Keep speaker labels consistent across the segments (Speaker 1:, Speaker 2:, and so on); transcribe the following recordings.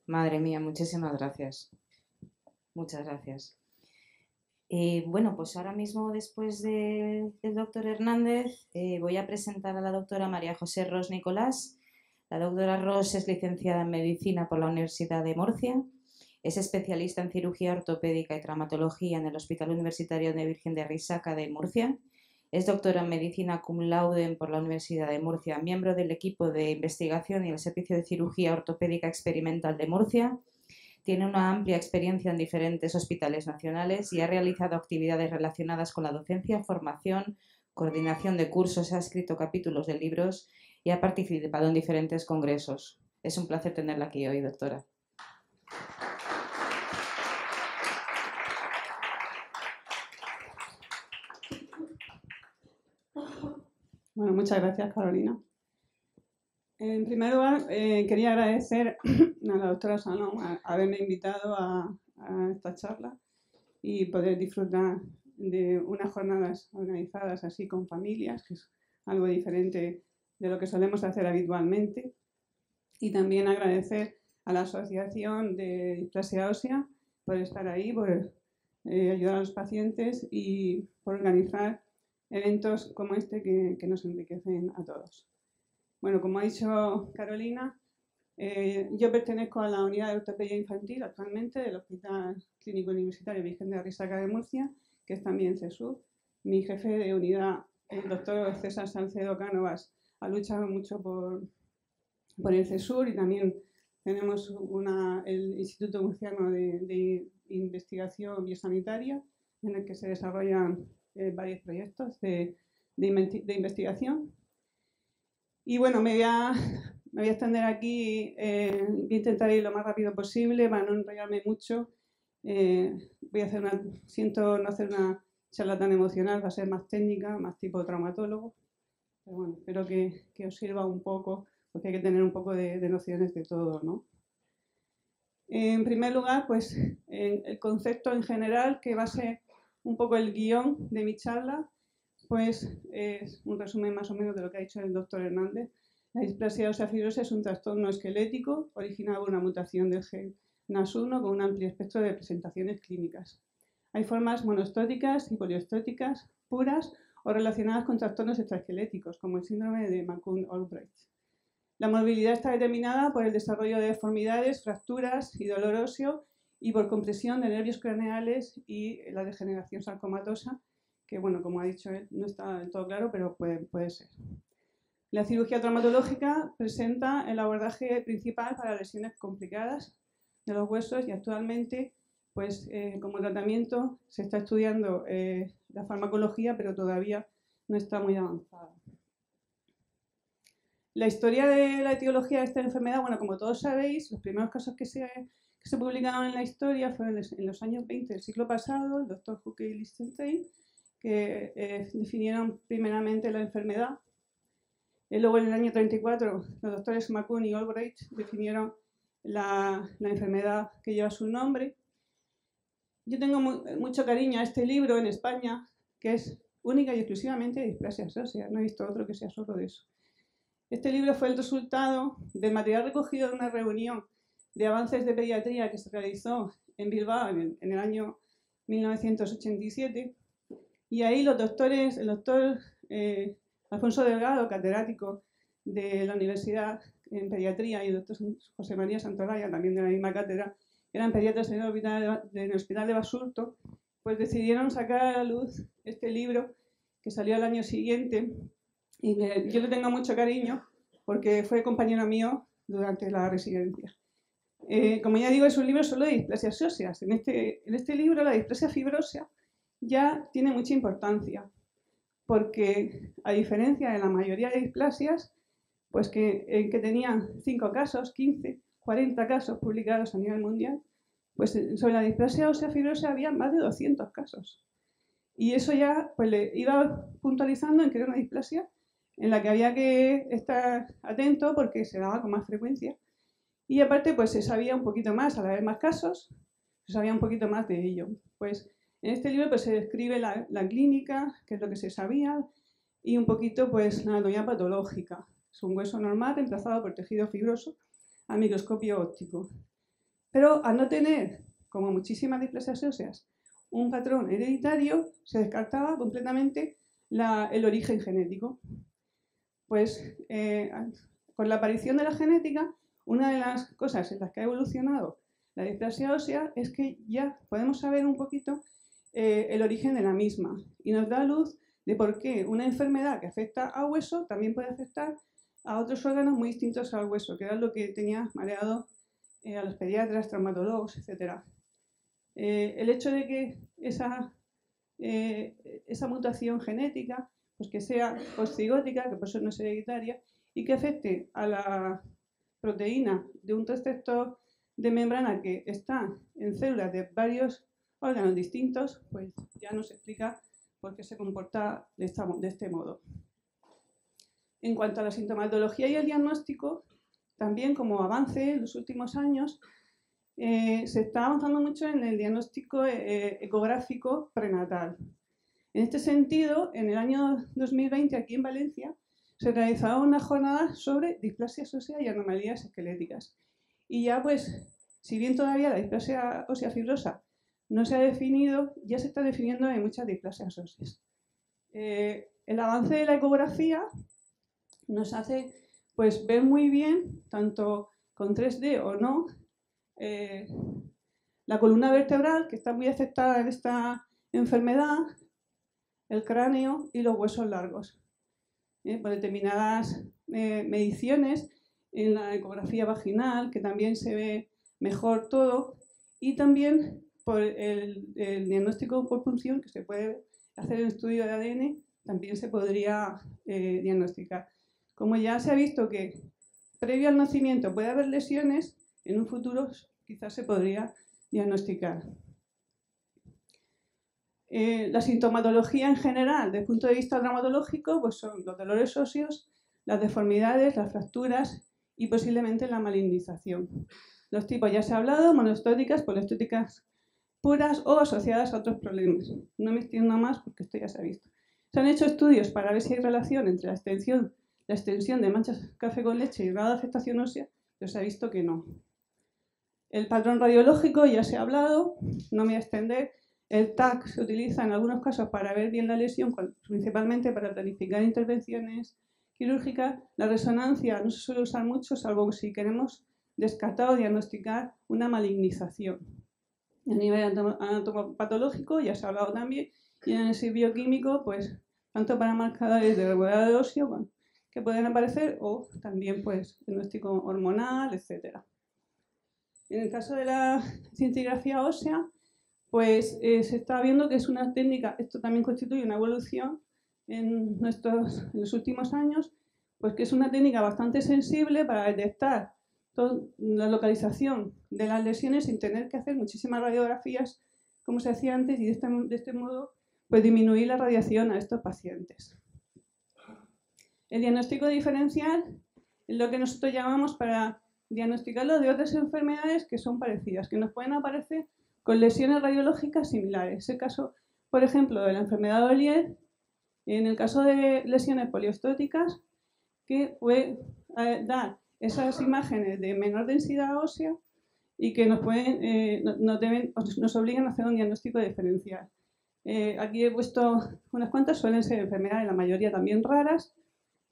Speaker 1: Madre mía, muchísimas gracias. Muchas gracias. Bueno, pues ahora mismo, después del doctor Hernández, voy a presentar a la doctora María José Ros Nicolás. La doctora Ros es licenciada en Medicina por la Universidad de Murcia. Es especialista en cirugía ortopédica y traumatología en el Hospital Universitario de Virgen de Risaca de Murcia. Es doctora en Medicina cum laude por la Universidad de Murcia, miembro del equipo de investigación y el Servicio de Cirugía Ortopédica Experimental de Murcia. Tiene una amplia experiencia en diferentes hospitales nacionales y ha realizado actividades relacionadas con la docencia, formación, coordinación de cursos, ha escrito capítulos de libros y ha participado en diferentes congresos. Es un placer tenerla aquí hoy, doctora.
Speaker 2: Bueno, muchas gracias, Carolina. En primer lugar, quería agradecer a la doctora Salom haberme invitado a esta charla y poder disfrutar de unas jornadas organizadas así con familias, que es algo diferente de lo que solemos hacer habitualmente. Y también agradecer a la Asociación de Displasia Ósea por estar ahí, por ayudar a los pacientes y por organizar eventos como este que nos enriquecen a todos. Bueno, como ha dicho Carolina, yo pertenezco a la unidad de ortopedia infantil actualmente del Hospital Clínico Universitario Virgen de Risaca de Murcia, que es también CESUR. Mi jefe de unidad, el doctor César Salcedo Cánovas, ha luchado mucho por el CESUR y también tenemos el Instituto Murciano de Investigación Biosanitaria, en el que se desarrollan varios proyectos de investigación. Y bueno, me voy a extender aquí, voy a intentar ir lo más rápido posible para no enrollarme mucho. Siento no hacer una charla tan emocional, va a ser más técnica, más tipo traumatólogo. Pero bueno, espero que os sirva un poco, porque hay que tener un poco de nociones de todo, ¿no? En primer lugar, pues el concepto en general, que va a ser un poco el guión de mi charla, pues es un resumen más o menos de lo que ha dicho el doctor Hernández. La displasia ósea fibrosa es un trastorno esquelético originado por una mutación del gen NAS1 con un amplio espectro de presentaciones clínicas. Hay formas monostóticas y poliostóticas puras o relacionadas con trastornos extraesqueléticos, como el síndrome de McCune-Albright. La movilidad está determinada por el desarrollo de deformidades, fracturas y dolor óseo y por compresión de nervios craneales y la degeneración sarcomatosa, que, bueno, como ha dicho él, no está del todo claro, pero puede ser. La cirugía traumatológica presenta el abordaje principal para lesiones complicadas de los huesos y actualmente, pues, como tratamiento se está estudiando la farmacología, pero todavía no está muy avanzada. La historia de la etiología de esta enfermedad, bueno, como todos sabéis, los primeros casos que se publicaron en la historia fueron en los años 20 del siglo pasado, el doctor Hucke y Lichtenstein, que definieron primeramente la enfermedad. Luego, en el año 34, los doctores McCune y Albright definieron la enfermedad que lleva su nombre. Yo tengo mucho cariño a este libro en España, que es única y exclusivamente de displasias óseas. No he visto otro que sea solo de eso. Este libro fue el resultado del material recogido de una reunión de avances de pediatría que se realizó en Bilbao en el año 1987. Y ahí el doctor Alfonso Delgado, catedrático de la Universidad en Pediatría, y el doctor José María Santolaya, también de la misma cátedra, eran pediatras en el Hospital de Basurto, pues decidieron sacar a la luz este libro que salió al año siguiente. Y yo le tengo mucho cariño porque fue compañero mío durante la residencia. Como ya digo, es un libro solo de displasias óseas. En este libro la displasia fibrosa ya tiene mucha importancia, porque a diferencia de la mayoría de displasias, pues que tenían 5 casos, 15, 40 casos publicados a nivel mundial, pues sobre la displasia ósea fibrosa había más de 200 casos. Y eso ya pues le iba puntualizando en que era una displasia en la que había que estar atento porque se daba con más frecuencia. Y aparte pues se sabía un poquito más, al haber más casos, se sabía un poquito más de ello. Pues en este libro pues, se describe la clínica, qué es lo que se sabía, y un poquito pues, la anatomía patológica. Es un hueso normal reemplazado por tejido fibroso al microscopio óptico. Pero al no tener, como muchísimas displasias óseas, un patrón hereditario, se descartaba completamente el origen genético. Pues con la aparición de la genética, una de las cosas en las que ha evolucionado la displasia ósea es que ya podemos saber un poquito el origen de la misma y nos da luz de por qué una enfermedad que afecta a hueso también puede afectar a otros órganos muy distintos al hueso, que era lo que tenía mareado a los pediatras, traumatólogos, etc. El hecho de que esa mutación genética, pues que sea postzigótica, que por eso no es hereditaria, y que afecte a la proteína de un receptor de membrana que está en células de varios órganos distintos, pues ya nos explica por qué se comporta de este modo. En cuanto a la sintomatología y el diagnóstico, también como avance en los últimos años, se está avanzando mucho en el diagnóstico ecográfico prenatal. En este sentido, en el año 2020, aquí en Valencia, se realizaba una jornada sobre displasia ósea y anomalías esqueléticas. Y ya pues, si bien todavía la displasia ósea fibrosa no se ha definido, ya se está definiendo en muchas displasias óseas. El avance de la ecografía nos hace pues ver muy bien, tanto con 3D o no, la columna vertebral, que está muy afectada en esta enfermedad, el cráneo y los huesos largos. Por determinadas mediciones en la ecografía vaginal, que también se ve mejor todo, y también por el diagnóstico por punción, que se puede hacer en estudio de ADN, también se podría diagnosticar. Como ya se ha visto que previo al nacimiento puede haber lesiones, en un futuro quizás se podría diagnosticar. La sintomatología en general, desde el punto de vista traumatológico, pues son los dolores óseos, las deformidades, las fracturas y posiblemente la malignización. Los tipos ya se ha hablado, monostóticas, poliestóticas puras o asociadas a otros problemas. No me extiendo más porque esto ya se ha visto. Se han hecho estudios para ver si hay relación entre la extensión de manchas café con leche y grado de afectación ósea, pero se ha visto que no. El patrón radiológico ya se ha hablado, no me voy a extender. El TAC se utiliza en algunos casos para ver bien la lesión, principalmente para planificar intervenciones quirúrgicas. La resonancia no se suele usar mucho, salvo si queremos descartar o diagnosticar una malignización. A nivel anatomopatológico ya se ha hablado también, y en el bioquímico, pues tanto para marcadores de regularidad de óseo que pueden aparecer, o también pues diagnóstico hormonal, etc. En el caso de la cintigrafía ósea, pues se está viendo que es una técnica, esto también constituye una evolución en los últimos años, pues que es una técnica bastante sensible para detectar la localización de las lesiones sin tener que hacer muchísimas radiografías como se hacía antes, y de este modo pues disminuir la radiación a estos pacientes. El diagnóstico diferencial es lo que nosotros llamamos para diagnosticarlo de otras enfermedades que son parecidas, que nos pueden aparecer con lesiones radiológicas similares. Es el caso, por ejemplo, de la enfermedad de Ollier, en el caso de lesiones poliostóticas, que puede dar esas imágenes de menor densidad ósea y que nos obligan a hacer un diagnóstico diferencial. Aquí he puesto unas cuantas, suelen ser enfermedades, la mayoría también raras.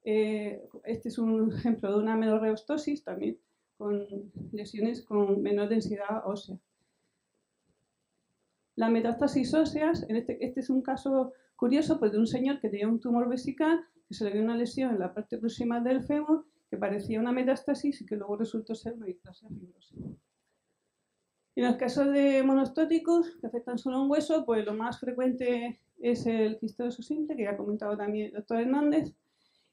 Speaker 2: Este es un ejemplo de una menorreostosis, también con lesiones con menor densidad ósea. La metástasis óseas, este es un caso curioso, pues de un señor que tenía un tumor vesical, que se le dio una lesión en la parte proximal del fémur, que parecía una metástasis y que luego resultó ser una displasia fibrosa. En los casos de monostóticos, que afectan solo un hueso, pues lo más frecuente es el quistoso simple, que ya ha comentado también el doctor Hernández,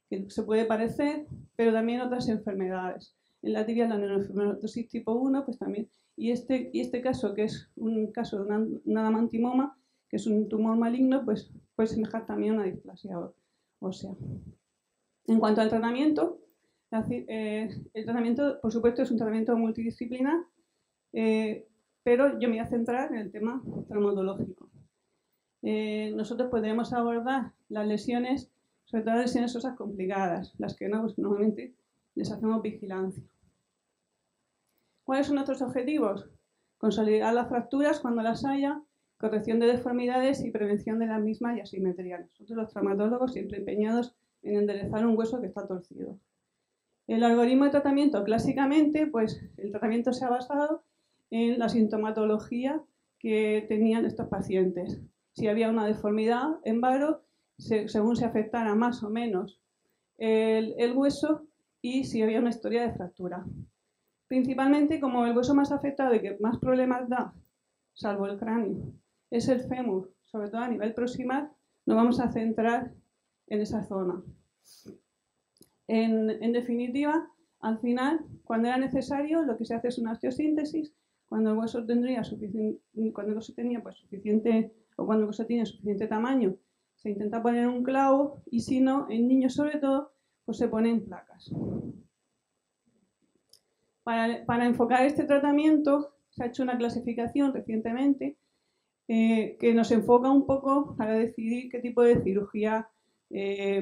Speaker 2: que se puede parecer, pero también otras enfermedades. En la tibia, la neurofibromatosis tipo 1, pues también. Y este caso, que es un caso de un adamantimoma, que es un tumor maligno, pues puede semejar también a una displasia ósea. En cuanto al tratamiento, el tratamiento, por supuesto, es un tratamiento multidisciplinar, pero yo me voy a centrar en el tema traumatológico. Nosotros podremos abordar las lesiones, sobre todo las lesiones óseas complicadas, las que no, pues, normalmente les hacemos vigilancia. ¿Cuáles son nuestros objetivos? Consolidar las fracturas cuando las haya, corrección de deformidades y prevención de las mismas y asimetría. Nosotros los traumatólogos siempre empeñados en enderezar un hueso que está torcido. El algoritmo de tratamiento, clásicamente, pues el tratamiento se ha basado en la sintomatología que tenían estos pacientes. Si había una deformidad en varo, según se afectara más o menos el hueso, y si había una historia de fractura. Principalmente, como el hueso más afectado y que más problemas da, salvo el cráneo, es el fémur, sobre todo a nivel proximal, nos vamos a centrar en esa zona. En definitiva, al final, cuando era necesario, lo que se hace es una osteosíntesis. Cuando el hueso tenía pues, suficiente, o cuando el hueso tiene suficiente tamaño, se intenta poner un clavo, y si no, en niños sobre todo, pues se ponen placas. Para enfocar este tratamiento se ha hecho una clasificación recientemente que nos enfoca un poco para decidir qué tipo de cirugía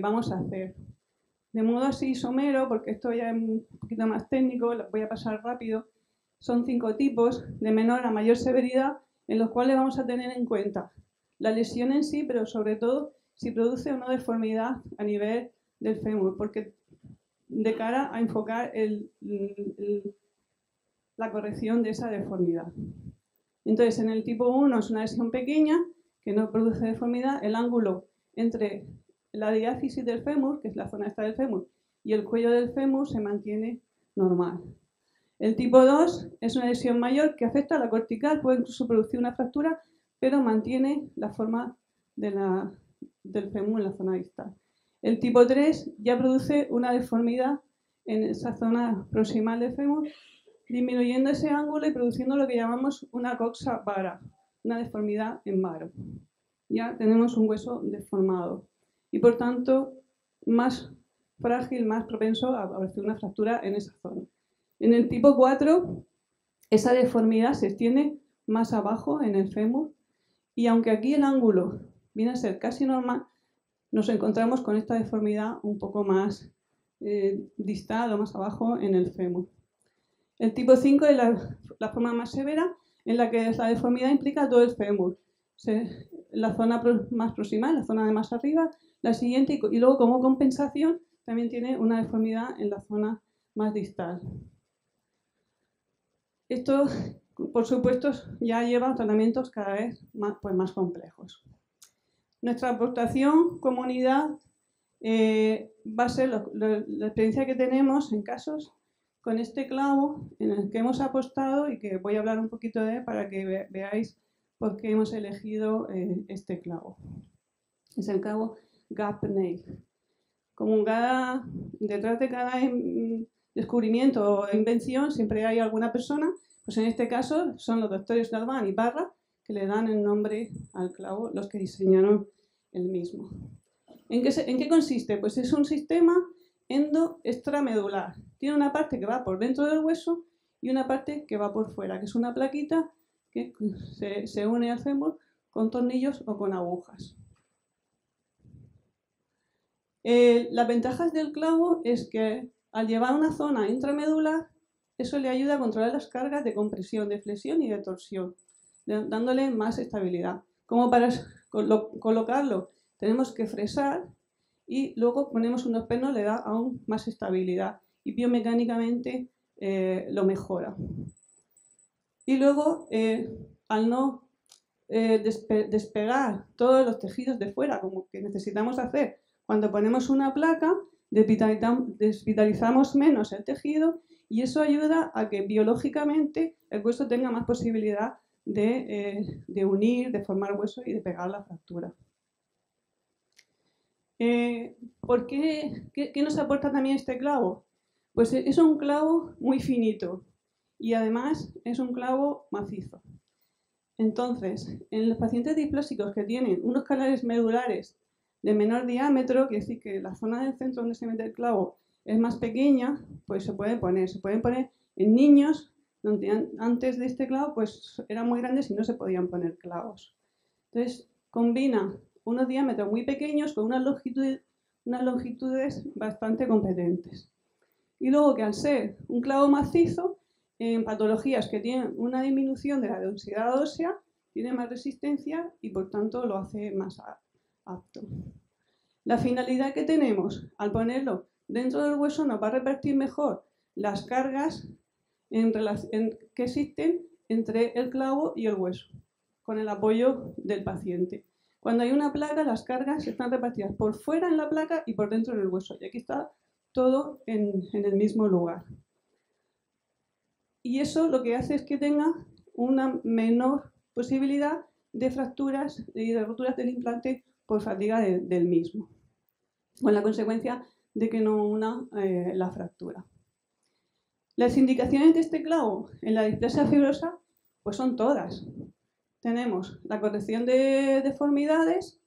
Speaker 2: vamos a hacer. De modo así somero, porque esto ya es un poquito más técnico, lo voy a pasar rápido, son 5 tipos de menor a mayor severidad en los cuales vamos a tener en cuenta la lesión en sí, pero sobre todo si produce una deformidad a nivel del fémur, porque de cara a enfocar la corrección de esa deformidad. Entonces, en el tipo 1 es una lesión pequeña que no produce deformidad. El ángulo entre la diáfisis del fémur, que es la zona esta del fémur, y el cuello del fémur se mantiene normal. El tipo 2 es una lesión mayor que afecta a la cortical, puede incluso producir una fractura, pero mantiene la forma del fémur en la zona distal. El tipo 3 ya produce una deformidad en esa zona proximal del fémur, disminuyendo ese ángulo y produciendo lo que llamamos una coxa vara, una deformidad en varo. Ya tenemos un hueso deformado y por tanto más frágil, más propenso a producir una fractura en esa zona. En el tipo 4, esa deformidad se extiende más abajo en el fémur, y aunque aquí el ángulo viene a ser casi normal, nos encontramos con esta deformidad un poco más distal o más abajo en el fémur. El tipo 5 es la forma más severa, en la que la deformidad implica todo el fémur. La zona más proximal, la zona de más arriba, la siguiente, y luego como compensación también tiene una deformidad en la zona más distal. Esto, por supuesto, ya lleva a tratamientos cada vez más complejos. Nuestra aportación comunidad va a ser la experiencia que tenemos en casos con este clavo en el que hemos apostado y que voy a hablar un poquito de él para que veáis por qué hemos elegido este clavo. Es el clavo gap nail. Como detrás de cada descubrimiento o invención siempre hay alguna persona, pues en este caso son los doctores Galván y Parra que le dan el nombre al clavo, los que diseñaron el mismo. ¿En qué consiste? Pues es un sistema endo-extramedular. Tiene una parte que va por dentro del hueso y una parte que va por fuera, que es una plaquita que se une al fémur con tornillos o con agujas. Las ventajas del clavo es que al llevar una zona intramedular, eso le ayuda a controlar las cargas de compresión, de flexión y de torsión, dándole más estabilidad. Como para colocarlo tenemos que fresar y luego ponemos unos pernos, le da aún más estabilidad y biomecánicamente lo mejora. Y luego, al no despegar todos los tejidos de fuera, como que necesitamos hacer cuando ponemos una placa, desvitalizamos menos el tejido y eso ayuda a que biológicamente el hueso tenga más posibilidad de unir, de formar hueso y de pegar la fractura. ¿Por qué? ¿Qué nos aporta también este clavo? Pues es un clavo muy finito y además es un clavo macizo. Entonces, en los pacientes displásicos que tienen unos canales medulares de menor diámetro, quiere decir que la zona del centro donde se mete el clavo es más pequeña, pues se pueden poner en niños donde antes de este clavo pues eran muy grandes y no se podían poner clavos. Entonces, combina unos diámetros muy pequeños con unas longitudes bastante competentes. Y luego que al ser un clavo macizo, en patologías que tienen una disminución de la densidad ósea, tiene más resistencia y por tanto lo hace más apto. La finalidad que tenemos al ponerlo dentro del hueso nos va a repartir mejor las cargas que existen entre el clavo y el hueso, con el apoyo del paciente. Cuando hay una placa, las cargas están repartidas por fuera en la placa y por dentro en el hueso. Y aquí está todo en el mismo lugar. Y eso lo que hace es que tenga una menor posibilidad de fracturas y de roturas del implante por fatiga del mismo, con la consecuencia de que no una la fractura. Las indicaciones de este clavo en la displasia fibrosa pues son todas. Tenemos la corrección de deformidades,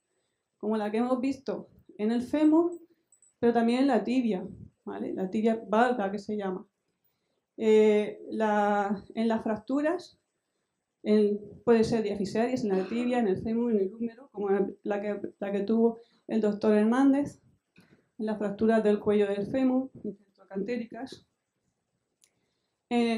Speaker 2: como la que hemos visto en el fémur, pero también en la tibia, ¿vale? La tibia valga, que se llama. En las fracturas, puede ser diafisarias en la tibia, en el fémur, en el húmero, como la que tuvo el doctor Hernández, en las fracturas del cuello del fémur, intertrocantéricas.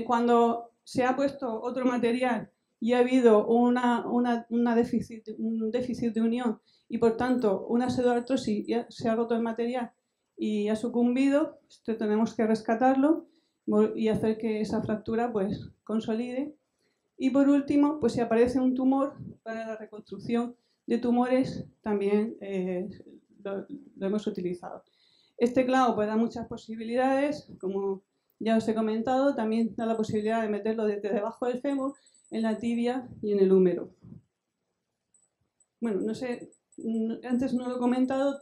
Speaker 2: Cuando se ha puesto otro material y ha habido un déficit de unión y por tanto una pseudoartrosis, se ha roto el material y ha sucumbido, tenemos que rescatarlo y hacer que esa fractura pues consolide. Y por último, pues si aparece un tumor, para la reconstrucción de tumores también lo hemos utilizado. Este clavo pues da muchas posibilidades, como ya os he comentado, también da la posibilidad de meterlo desde debajo del fémur, en la tibia y en el húmero. Bueno, no sé, antes no lo he comentado,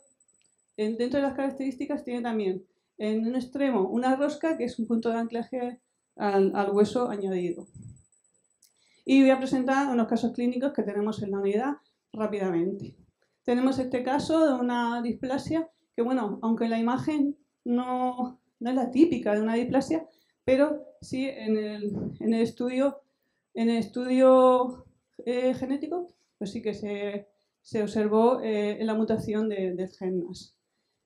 Speaker 2: dentro de las características tiene también en un extremo una rosca, que es un punto de anclaje al hueso añadido. Y voy a presentar unos casos clínicos que tenemos en la unidad rápidamente. Tenemos este caso de una displasia que, bueno, aunque la imagen no es la típica de una displasia, pero sí en el estudio genético, pues sí que se observó la mutación del gen MAS.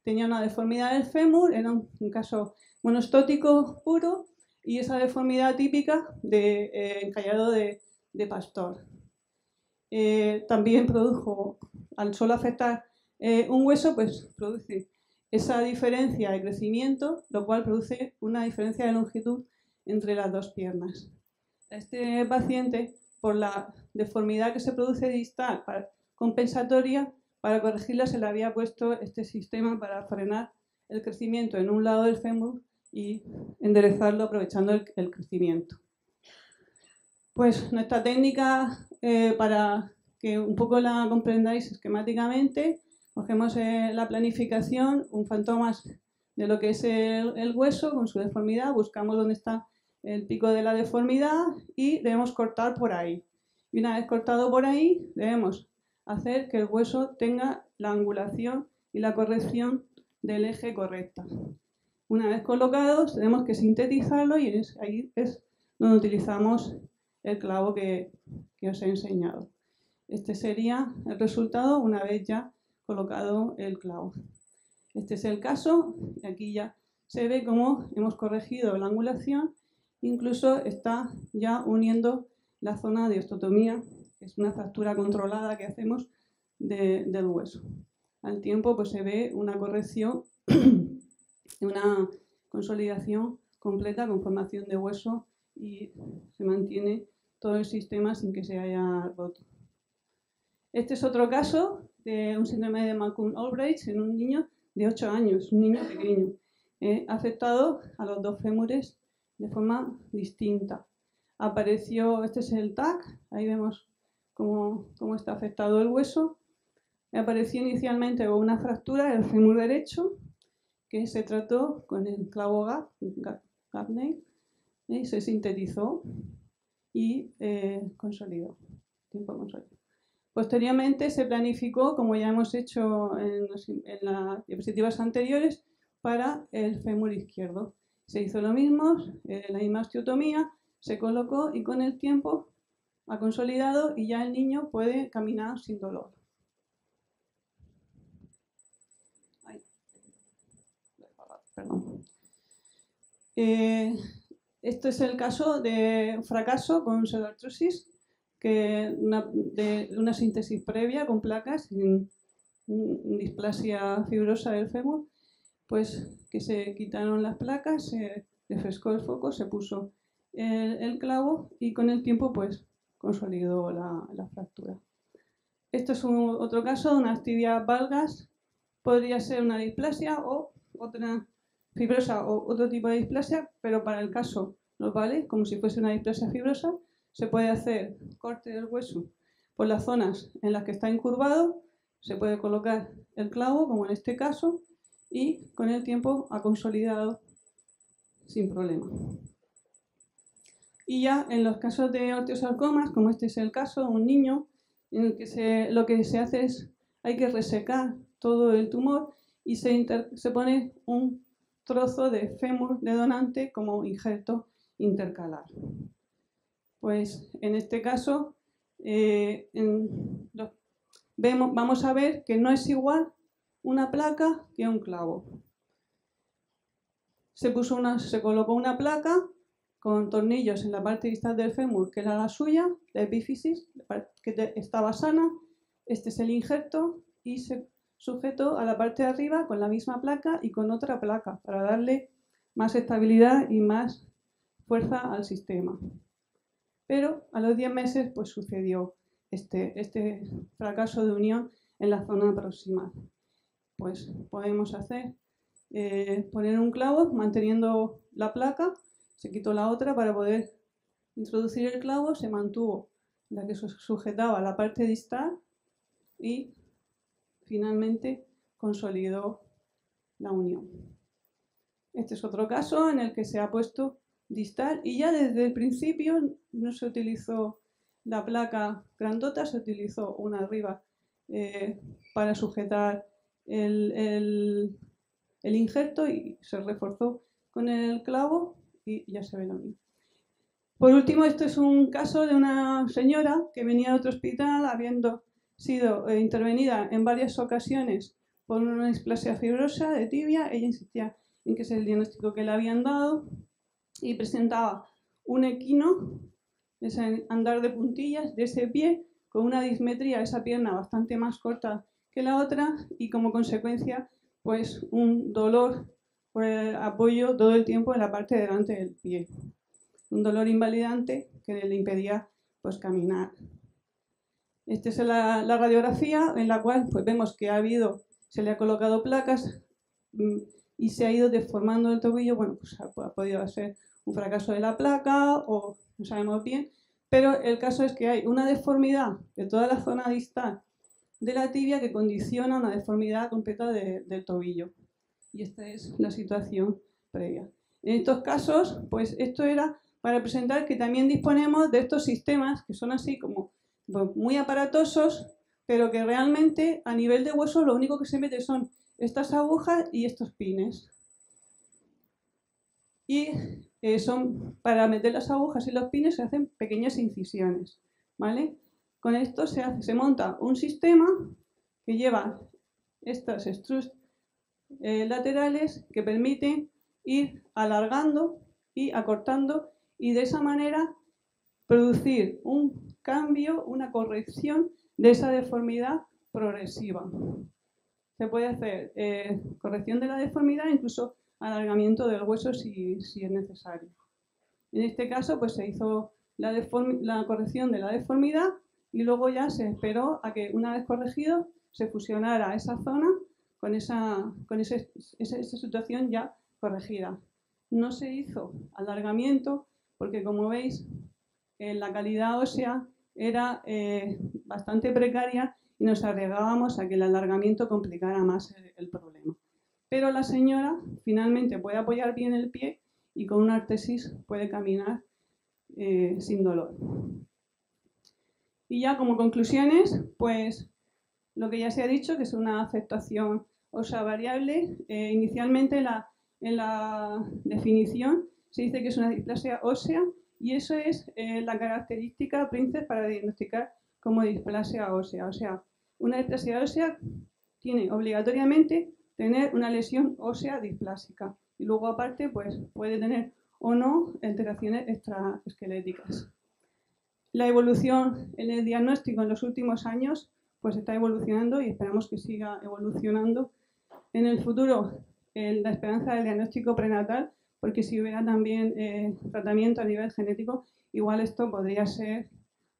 Speaker 2: Tenía una deformidad del fémur, era un caso monostótico puro, y esa deformidad típica de encallado de pastor. También produjo, al solo afectar un hueso, pues produce esa diferencia de crecimiento, lo cual produce una diferencia de longitud entre las dos piernas. Este paciente, por la deformidad que se produce distal compensatoria, para corregirla se le había puesto este sistema para frenar el crecimiento en un lado del fémur y enderezarlo aprovechando el crecimiento. Pues nuestra técnica, para que un poco la comprendáis esquemáticamente, cogemos la planificación, un fantomas de lo que es el hueso con su deformidad, buscamos dónde está el pico de la deformidad y debemos cortar por ahí. Y una vez cortado por ahí, debemos hacer que el hueso tenga la angulación y la corrección del eje correcta. Una vez colocados, tenemos que sintetizarlo y ahí es donde utilizamos el clavo que os he enseñado. Este sería el resultado una vez ya colocado el clavo. Este es el caso, y aquí ya se ve cómo hemos corregido la angulación, incluso está ya uniendo la zona de osteotomía, que es una fractura controlada que hacemos del hueso. Al tiempo pues se ve una corrección, una consolidación completa con formación de hueso y se mantiene todo el sistema sin que se haya roto. Este es otro caso de un síndrome de McCune-Albright en un niño de 8 años, un niño pequeño, afectado a los dos fémures de forma distinta. Apareció, este es el TAC, ahí vemos cómo está afectado el hueso. Apareció inicialmente una fractura del fémur derecho que se trató con el clavo Gaffney, se sintetizó y consolidó. Posteriormente se planificó, como ya hemos hecho en las diapositivas anteriores, para el fémur izquierdo. Se hizo lo mismo, la misma osteotomía, se colocó y con el tiempo ha consolidado y ya el niño puede caminar sin dolor. Perdón. Este es el caso de un fracaso con pseudoartrosis, de una síntesis previa con placas en displasia fibrosa del fémur, pues que se quitaron las placas, se refrescó el foco, se puso el clavo y con el tiempo pues consolidó la fractura. Esto es otro caso de unas tibias valgas, podría ser una displasia o otra fibrosa o otro tipo de displasia, pero para el caso nos vale como si fuese una displasia fibrosa. Se puede hacer corte del hueso por las zonas en las que está incurvado, se puede colocar el clavo, como en este caso, y con el tiempo ha consolidado sin problema. Y ya en los casos de osteosarcomas, como este es el caso de un niño, en el que lo que se hace es, hay que resecar todo el tumor y se pone un trozo de fémur de donante como injerto intercalar. Pues en este caso vamos a ver que no es igual una placa que un clavo. Se colocó una placa con tornillos en la parte distal del fémur, que era la suya, la epífisis, que estaba sana. Este es el injerto y se sujetó a la parte de arriba con la misma placa y con otra placa para darle más estabilidad y más fuerza al sistema. Pero a los 10 meses pues sucedió este fracaso de unión en la zona proximal. Pues podemos hacer poner un clavo manteniendo la placa, se quitó la otra para poder introducir el clavo, se mantuvo la que sujetaba la parte distal y finalmente consolidó la unión. Este es otro caso en el que se ha puesto distal y ya desde el principio no se utilizó la placa grandota, se utilizó una arriba para sujetar el injerto y se reforzó con el clavo y ya se ve la unión. Por último, este es un caso de una señora que venía de otro hospital habiendo sido intervenida en varias ocasiones por una displasia fibrosa de tibia. Ella insistía en que es el diagnóstico que le habían dado y presentaba un equino, ese andar de puntillas de ese pie, con una dismetría de esa pierna bastante más corta que la otra y como consecuencia pues un dolor por el apoyo todo el tiempo en la parte de delante del pie. Un dolor invalidante que le impedía pues caminar. Esta es la radiografía en la cual pues vemos que se le ha colocado placas y se ha ido deformando el tobillo. Bueno, pues ha podido ser un fracaso de la placa o no sabemos bien, pero el caso es que hay una deformidad de toda la zona distal de la tibia que condiciona una deformidad completa del tobillo. Y esta es la situación previa. En estos casos, pues esto era para presentar que también disponemos de estos sistemas que son así como muy aparatosos, pero que realmente a nivel de hueso lo único que se mete son estas agujas y estos pines. Y son para meter las agujas y los pines se hacen pequeñas incisiones, ¿vale? Con esto se monta un sistema que lleva estas extrus laterales que permiten ir alargando y acortando y de esa manera producir un cambio, una corrección de esa deformidad progresiva. Se puede hacer corrección de la deformidad, incluso alargamiento del hueso si es necesario. En este caso pues se hizo la corrección de la deformidad y luego ya se esperó a que una vez corregido se fusionara esa zona con esa situación ya corregida. No se hizo alargamiento porque, como veis, la calidad ósea era bastante precaria y nos arriesgábamos a que el alargamiento complicara más el problema. Pero la señora finalmente puede apoyar bien el pie y con una artesis puede caminar sin dolor. Y ya como conclusiones, pues lo que ya se ha dicho, que es una aceptación ósea variable. Inicialmente en la definición se dice que es una displasia ósea y eso es la característica príncipe para diagnosticar como displasia ósea. O sea, una displasia ósea tiene obligatoriamente tener una lesión ósea displásica y luego aparte pues puede tener o no alteraciones extraesqueléticas. La evolución en el diagnóstico en los últimos años pues está evolucionando y esperamos que siga evolucionando en el futuro la esperanza del diagnóstico prenatal, porque si hubiera también tratamiento a nivel genético, igual esto podría ser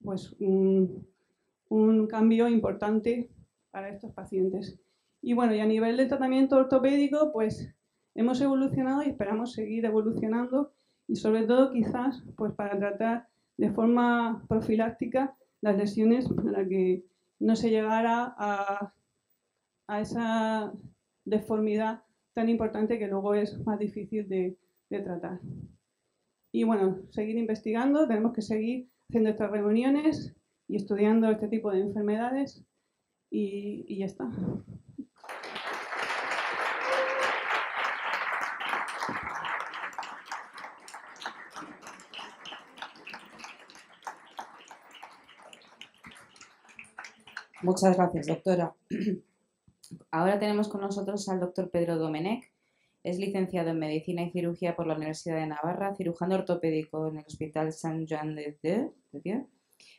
Speaker 2: pues, un cambio importante para estos pacientes. Y bueno, y a nivel del tratamiento ortopédico, pues hemos evolucionado y esperamos seguir evolucionando y sobre todo quizás pues para tratar de forma profiláctica las lesiones para que no se llegara a esa deformidad tan importante que luego es más difícil de tratar. Y bueno, seguir investigando, tenemos que seguir haciendo estas reuniones y estudiando este tipo de enfermedades y ya está.
Speaker 1: Muchas gracias, doctora. Ahora tenemos con nosotros al doctor Pedro Domenech. Es licenciado en Medicina y Cirugía por la Universidad de Navarra, cirujano ortopédico en el Hospital Saint-Jean-de-Dieu,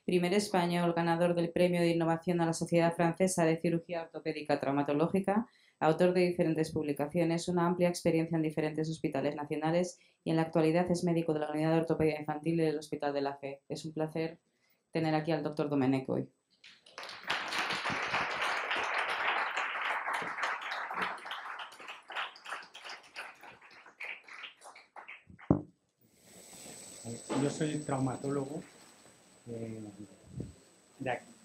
Speaker 1: primer español ganador del Premio de Innovación a la Sociedad Francesa de Cirugía Ortopédica Traumatológica, autor de diferentes publicaciones, una amplia experiencia en diferentes hospitales nacionales y en la actualidad es médico de la Unidad de Ortopedia Infantil del Hospital de la Fe. Es un placer tener aquí al doctor Domenech hoy.
Speaker 3: Yo soy traumatólogo,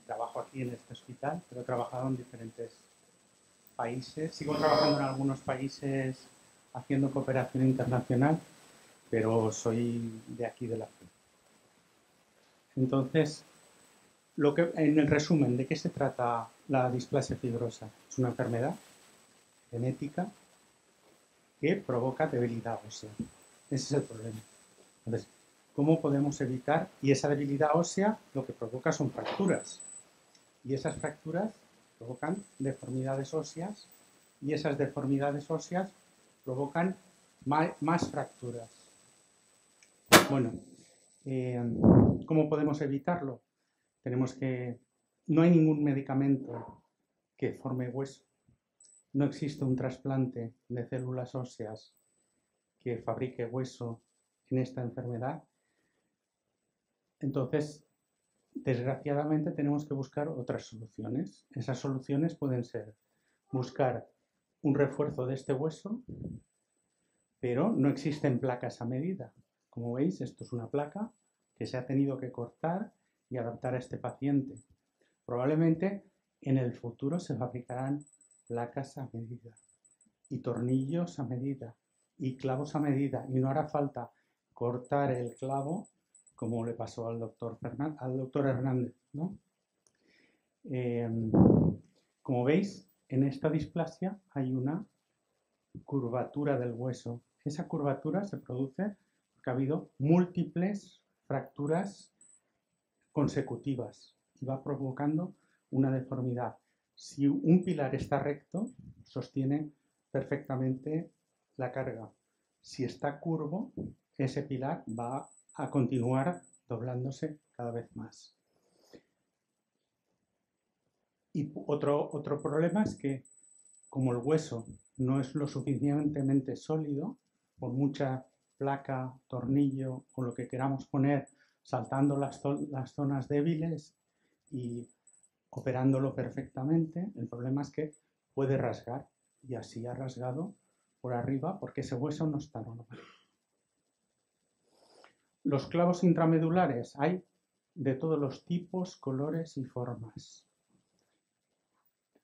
Speaker 3: trabajo aquí en este hospital, pero he trabajado en diferentes países. Sigo trabajando en algunos países haciendo cooperación internacional, pero soy de aquí de la FE. Entonces, en el resumen, ¿de qué se trata la displasia fibrosa? Es una enfermedad genética que provoca debilidad ósea. Ese es el problema. Entonces, ¿cómo podemos evitar? Y esa debilidad ósea lo que provoca son fracturas. Y esas fracturas provocan deformidades óseas y esas deformidades óseas provocan más fracturas. Bueno, ¿cómo podemos evitarlo? No hay ningún medicamento que forme hueso. No existe un trasplante de células óseas que fabrique hueso en esta enfermedad. Entonces, desgraciadamente tenemos que buscar otras soluciones. Esas soluciones pueden ser buscar un refuerzo de este hueso, pero no existen placas a medida. Como veis, esto es una placa que se ha tenido que cortar y adaptar a este paciente. Probablemente en el futuro se fabricarán placas a medida y tornillos a medida y clavos a medida y no hará falta cortar el clavo como le pasó al doctor Hernández, ¿no? Como veis, en esta displasia hay una curvatura del hueso. Esa curvatura se produce porque ha habido múltiples fracturas consecutivas y va provocando una deformidad. Si un pilar está recto, sostiene perfectamente la carga. Si está curvo, ese pilar va a continuar doblándose cada vez más. Y otro problema es que como el hueso no es lo suficientemente sólido, por mucha placa, tornillo o lo que queramos poner, saltando las zonas débiles y operándolo perfectamente, el problema es que puede rasgar y así ha rasgado por arriba porque ese hueso no está normal. Los clavos intramedulares hay de todos los tipos, colores y formas.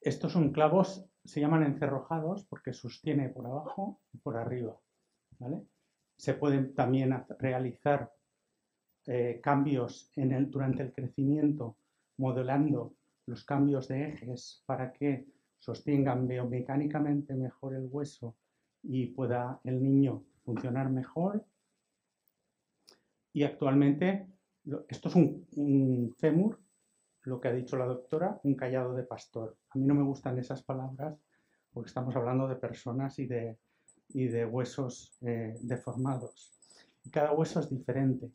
Speaker 3: Estos son clavos, se llaman encerrojados porque sostiene por abajo y por arriba, ¿vale? Se pueden también realizar cambios durante el crecimiento, modelando los cambios de ejes para que sostengan biomecánicamente mejor el hueso y pueda el niño funcionar mejor. Y actualmente, esto es un fémur, lo que ha dicho la doctora, un cayado de pastor. A mí no me gustan esas palabras porque estamos hablando de personas y de huesos deformados. y cada hueso es diferente.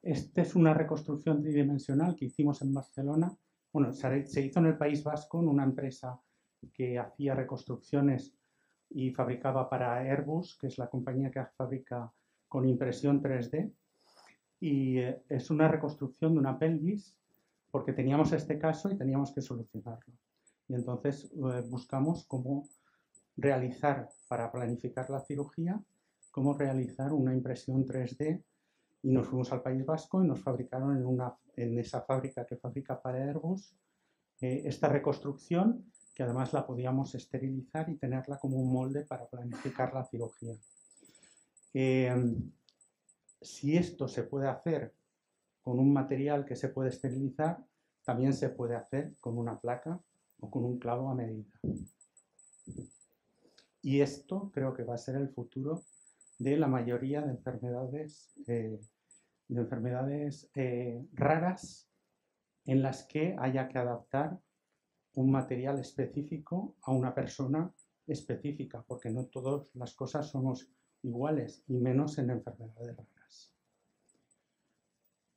Speaker 3: Esta es una reconstrucción tridimensional que hicimos en Barcelona. Bueno, se hizo en el País Vasco, en una empresa que hacía reconstrucciones y fabricaba para Airbus, que es la compañía que fabrica con impresión 3D. Y es una reconstrucción de una pelvis, porque teníamos este caso y teníamos que solucionarlo. Y entonces buscamos cómo realizar, para planificar la cirugía, cómo realizar una impresión 3D, y nos fuimos al País Vasco y nos fabricaron en esa fábrica que fabrica para Airbus esta reconstrucción, que además la podíamos esterilizar y tenerla como un molde para planificar la cirugía. Si esto se puede hacer con un material que se puede esterilizar, también se puede hacer con una placa o con un clavo a medida. Y esto creo que va a ser el futuro de la mayoría de enfermedades raras en las que haya que adaptar un material específico a una persona específica, porque no todas las cosas somos iguales, y menos en enfermedades raras.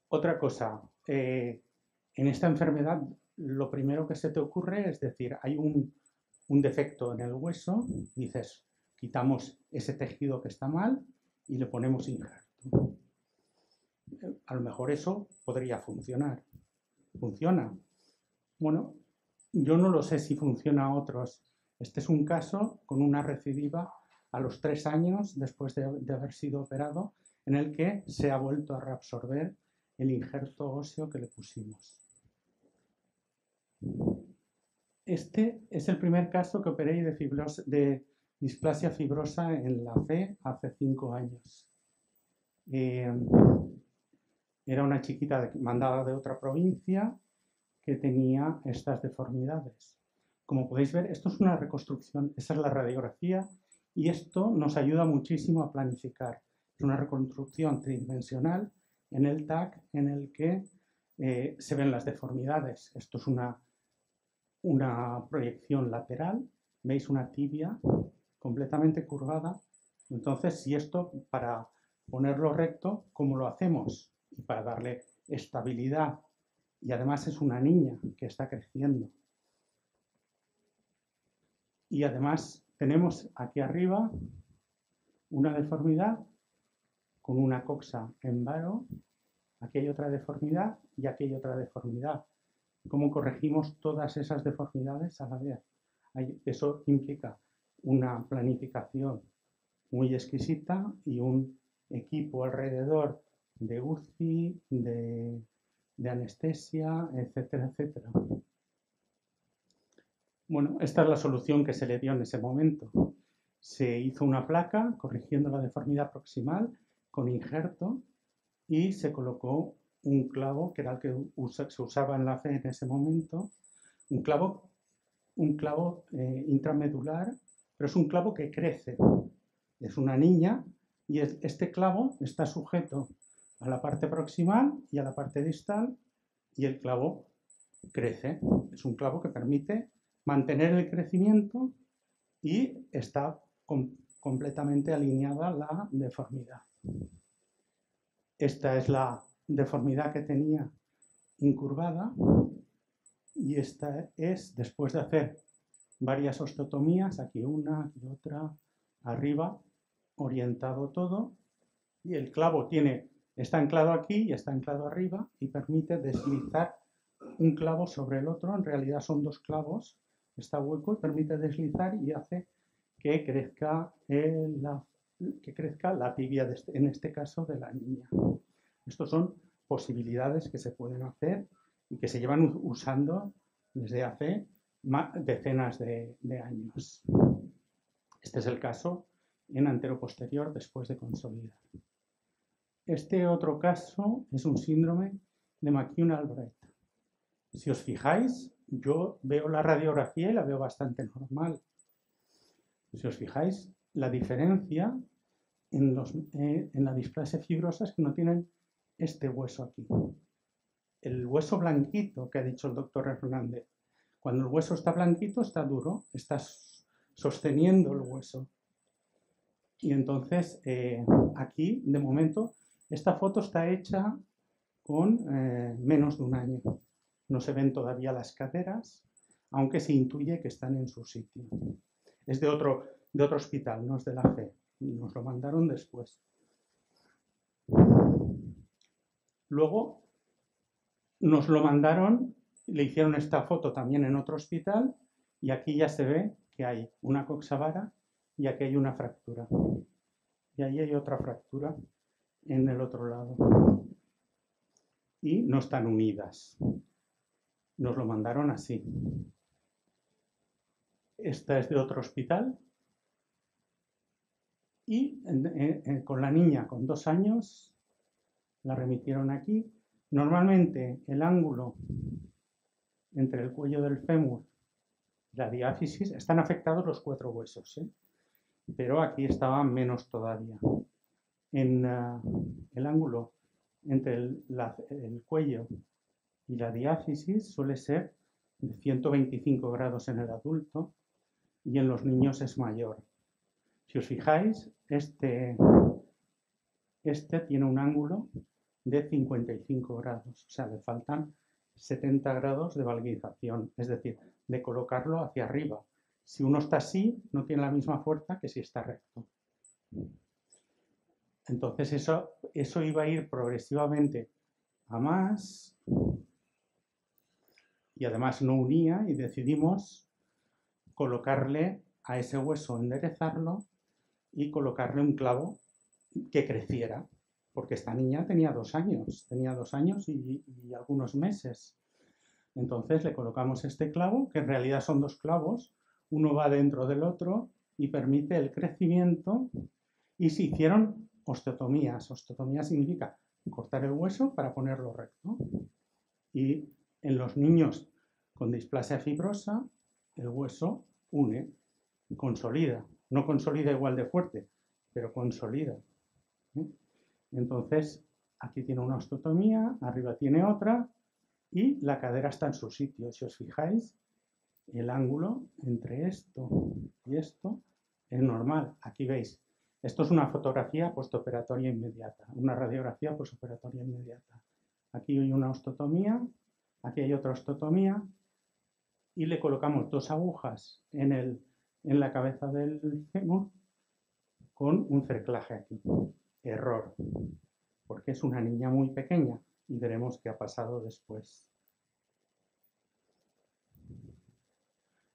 Speaker 3: Otra cosa, en esta enfermedad lo primero que se te ocurre es decir, hay un defecto en el hueso, dices, quitamos ese tejido que está mal y le ponemos injerto. A lo mejor eso podría funcionar. ¿Funciona? Bueno, yo no lo sé si funciona a otros. Este es un caso con una recidiva a los 3 años después de haber sido operado, en el que se ha vuelto a reabsorber el injerto óseo que le pusimos. Este es el primer caso que operé de displasia fibrosa en la fe hace 5 años. Era una chiquita mandada de otra provincia que tenía estas deformidades. Como podéis ver, esto es una reconstrucción, esa es la radiografía, y esto nos ayuda muchísimo a planificar. Es una reconstrucción tridimensional en el TAC en el que se ven las deformidades. Esto es una proyección lateral, veis una tibia completamente curvada. Entonces, si esto, para ponerlo recto, ¿cómo lo hacemos? Y para darle estabilidad, y además es una niña que está creciendo. Y además tenemos aquí arriba una deformidad con una coxa en varo, aquí hay otra deformidad y aquí hay otra deformidad. ¿Cómo corregimos todas esas deformidades a la vez? Eso implica una planificación muy exquisita y un equipo alrededor de UCI, de anestesia, etcétera, etcétera. Bueno, esta es la solución que se le dio en ese momento. Se hizo una placa corrigiendo la deformidad proximal con injerto y se colocó un clavo, que era el que se usaba en la fe en ese momento, un clavo intramedular, pero es un clavo que crece. Es una niña y este clavo está sujeto a la parte proximal y a la parte distal, y el clavo crece. Es un clavo que permite mantener el crecimiento y está completamente alineada la deformidad. Esta es la deformidad que tenía incurvada, y esta es después de hacer varias osteotomías, aquí una, aquí otra, arriba, orientado todo, y el clavo está anclado aquí y está anclado arriba y permite deslizar un clavo sobre el otro. En realidad son 2 clavos, está hueco y permite deslizar y hace que crezca la tibia, en este caso, de la niña. Estos son posibilidades que se pueden hacer y que se llevan usando desde hace decenas de años. Este es el caso en anteroposterior después de consolidar. Este otro caso es un síndrome de McCune-Albright. Si os fijáis, yo veo la radiografía y la veo bastante normal. Si os fijáis, la diferencia en la displasia fibrosa es que no tienen este hueso aquí. El hueso blanquito que ha dicho el doctor Hernández. Cuando el hueso está blanquito, está duro, está sosteniendo el hueso. Y entonces aquí, de momento, Esta foto está hecha con menos de un año. No se ven todavía las caderas, aunque se intuye que están en su sitio. Es de otro hospital, no es de la FE. Nos lo mandaron después. Luego nos lo mandaron, le hicieron esta foto también en otro hospital y aquí ya se ve que hay una coxavara y aquí hay una fractura. Y ahí hay otra fractura en el otro lado. Y no están unidas. Nos lo mandaron así. Esta es de otro hospital. Y con la niña con 2 años la remitieron aquí. Normalmente el ángulo entre el cuello del fémur y la diáfisis están afectados los 4 huesos, pero aquí estaba menos todavía. En el ángulo entre el cuello y la diáfisis suele ser de 125 grados en el adulto y en los niños es mayor. Si os fijáis, este tiene un ángulo de 55 grados, o sea, le faltan 70 grados de valguización, es decir, de colocarlo hacia arriba. Si uno está así, no tiene la misma fuerza que si está recto. Entonces eso iba a ir progresivamente a más y además no unía y decidimos colocarle a ese hueso, enderezarlo y colocarle un clavo que creciera, porque esta niña tenía 2 años y algunos meses. Entonces le colocamos este clavo, que en realidad son 2 clavos, uno va dentro del otro y permite el crecimiento, y se hicieron osteotomías. Osteotomía significa cortar el hueso para ponerlo recto. Y en los niños con displasia fibrosa, el hueso une, consolida. No consolida igual de fuerte, pero consolida. Entonces, aquí tiene una osteotomía, arriba tiene otra, y la cadera está en su sitio. Si os fijáis, el ángulo entre esto y esto es normal. Aquí veis, esto es una fotografía postoperatoria inmediata, una radiografía postoperatoria inmediata. Aquí hay una osteotomía, aquí hay otra osteotomía, y le colocamos 2 agujas en la cabeza del fémur con un cerclaje aquí. Error, porque es una niña muy pequeña y veremos qué ha pasado después.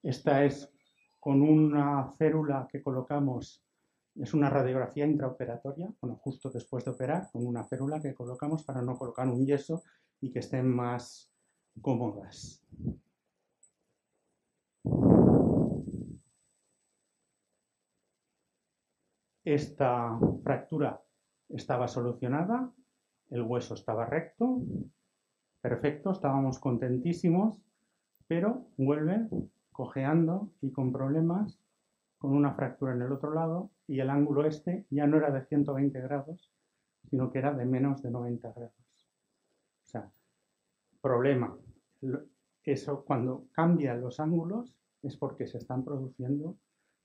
Speaker 3: Esta es con una férula que colocamos, es una radiografía intraoperatoria, bueno, justo después de operar, con una férula que colocamos para no colocar un yeso y que estén más cómodas. Esta fractura estaba solucionada, el hueso estaba recto, perfecto, estábamos contentísimos, pero vuelve cojeando y con problemas, con una fractura en el otro lado, y el ángulo este ya no era de 120 grados, sino que era de menos de 90 grados. O sea, problema. Eso, cuando cambian los ángulos, es porque se están produciendo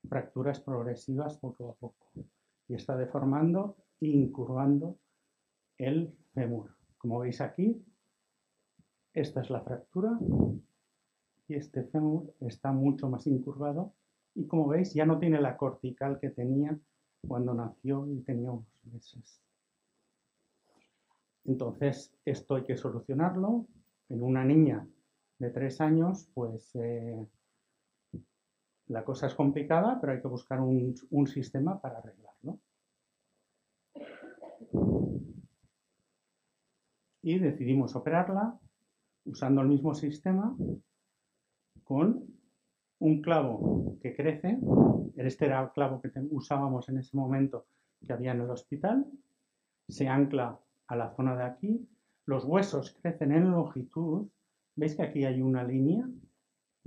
Speaker 3: fracturas progresivas poco a poco. Y está deformando e incurvando el fémur. Como veis aquí, esta es la fractura y este fémur está mucho más incurvado y, como veis, ya no tiene la cortical que tenía cuando nació y tenía unos meses. Entonces, esto hay que solucionarlo. En una niña de 3 años, pues la cosa es complicada, pero hay que buscar un sistema para arreglarlo. Y decidimos operarla usando el mismo sistema con un clavo que crece. Este era el clavo que usábamos en ese momento que había en el hospital. Se ancla a la zona de aquí. Los huesos crecen en longitud. ¿Veis que aquí hay una línea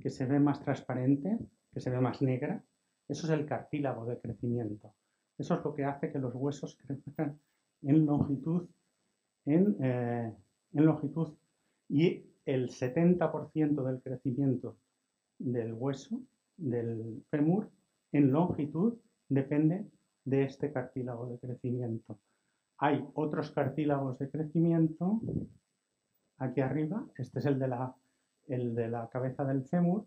Speaker 3: que se ve más transparente, que se ve más negra? Eso es el cartílago de crecimiento. Eso es lo que hace que los huesos crezcan en longitud, y el 70% del crecimiento del hueso, del fémur, en longitud, depende de este cartílago de crecimiento. hay otros cartílagos de crecimiento aquí arriba. Este es el de la cabeza del fémur.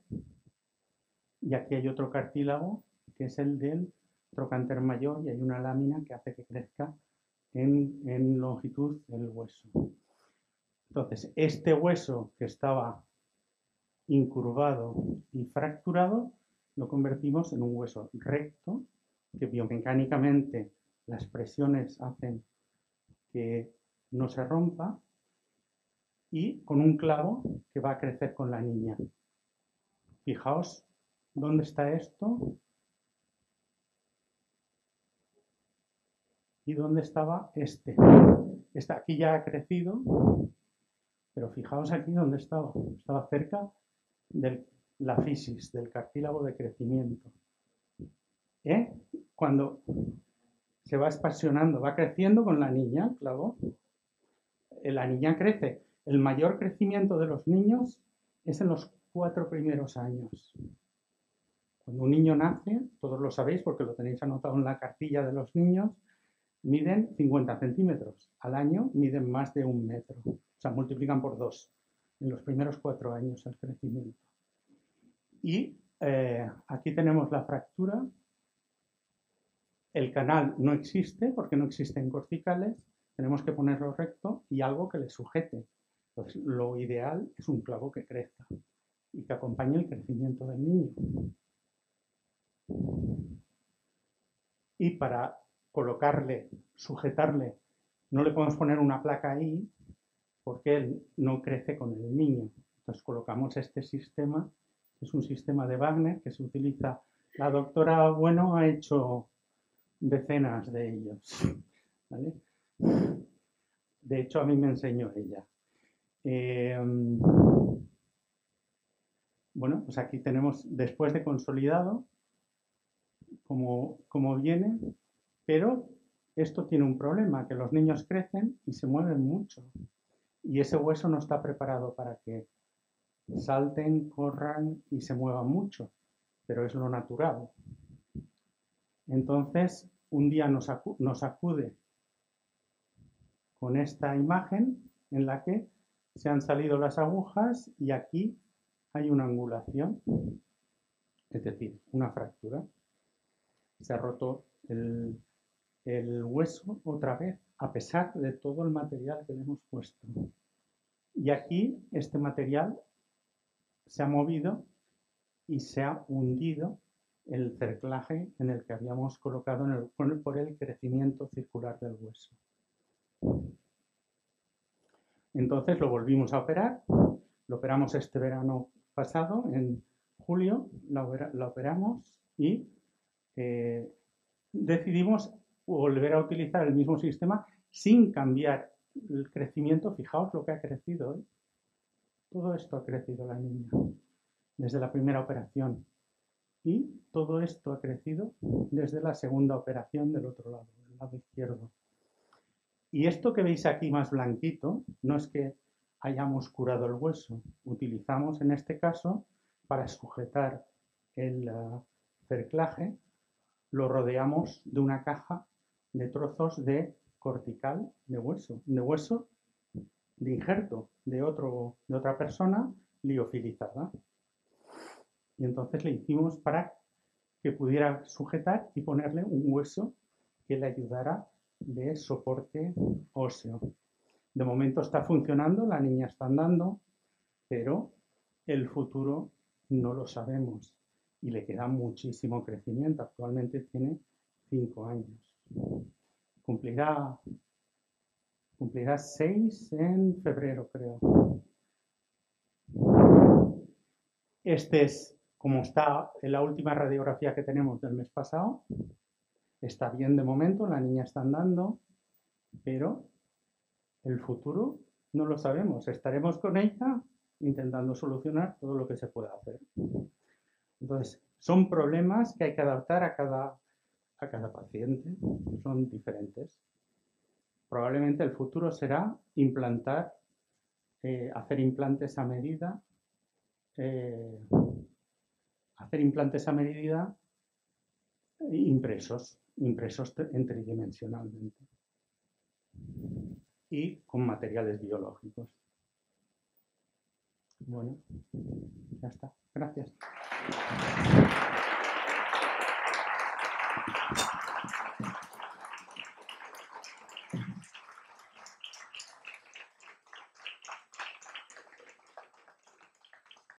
Speaker 3: Y aquí hay otro cartílago que es el del trocánter mayor y hay una lámina que hace que crezca en longitud el hueso. Entonces, este hueso que estaba incurvado y fracturado lo convertimos en un hueso recto que biomecánicamente las presiones hacen que no se rompa y con un clavo que va a crecer con la niña. Fijaos dónde está esto y dónde estaba este. Aquí ya ha crecido, pero fijaos aquí dónde estaba. Estaba cerca de la fisis, del cartílago de crecimiento. Cuando se va expansionando, va creciendo con la niña, claro. La niña crece. El mayor crecimiento de los niños es en los 4 primeros años. Cuando un niño nace, todos lo sabéis porque lo tenéis anotado en la cartilla de los niños, miden 50 centímetros. Al año miden más de 1 metro. O sea, multiplican por 2 en los primeros 4 años el crecimiento. Y aquí tenemos la fractura. El canal no existe porque no existen corticales. Tenemos que ponerlo recto y algo que le sujete. Entonces, lo ideal es un clavo que crezca y que acompañe el crecimiento del niño. Y para colocarle, sujetarle, no le podemos poner una placa ahí porque él no crece con el niño. Entonces colocamos este sistema, que es un sistema de Wagner que se utiliza. La doctora Bueno ha hecho decenas de ellos, ¿vale? De hecho, a mí me enseñó ella. Bueno, pues aquí tenemos, después de consolidado, como viene, pero esto tiene un problema, que los niños crecen y se mueven mucho. Y ese hueso no está preparado para que salten, corran y se muevan mucho, pero es lo natural. Entonces, un día nos acude con esta imagen en la que se han salido las agujas y aquí hay una angulación, es decir, una fractura. Se ha roto el hueso otra vez, a pesar de todo el material que le hemos puesto. Y aquí este material se ha movido y se ha hundido el cerclaje en el que habíamos colocado por el crecimiento circular del hueso. Entonces lo volvimos a operar, lo operamos este verano pasado, en julio, la operamos y decidimos volver a utilizar el mismo sistema sin cambiar el crecimiento. Fijaos lo que ha crecido, ¿eh? Todo esto ha crecido la niña desde la primera operación y todo esto ha crecido desde la segunda operación del otro lado, del lado izquierdo. Y esto que veis aquí más blanquito no es que hayamos curado el hueso. Utilizamos en este caso para sujetar el cerclaje, lo rodeamos de una caja de trozos de cortical de hueso de injerto de otra persona liofilizada. Y entonces le hicimos para que pudiera sujetar y ponerle un hueso que le ayudara de soporte óseo. De momento está funcionando, la niña está andando, pero el futuro no lo sabemos y le queda muchísimo crecimiento. Actualmente tiene 5 años. Cumplirá 6 en febrero, creo. Este es como está en la última radiografía que tenemos del mes pasado. Está bien de momento, la niña está andando, pero el futuro no lo sabemos. Estaremos con ella intentando solucionar todo lo que se pueda hacer. Entonces, son problemas que hay que adaptar a cada paciente, son diferentes. Probablemente el futuro será implantar, hacer implantes a medida, impresos en tridimensionalmente. y con materiales biológicos. Bueno.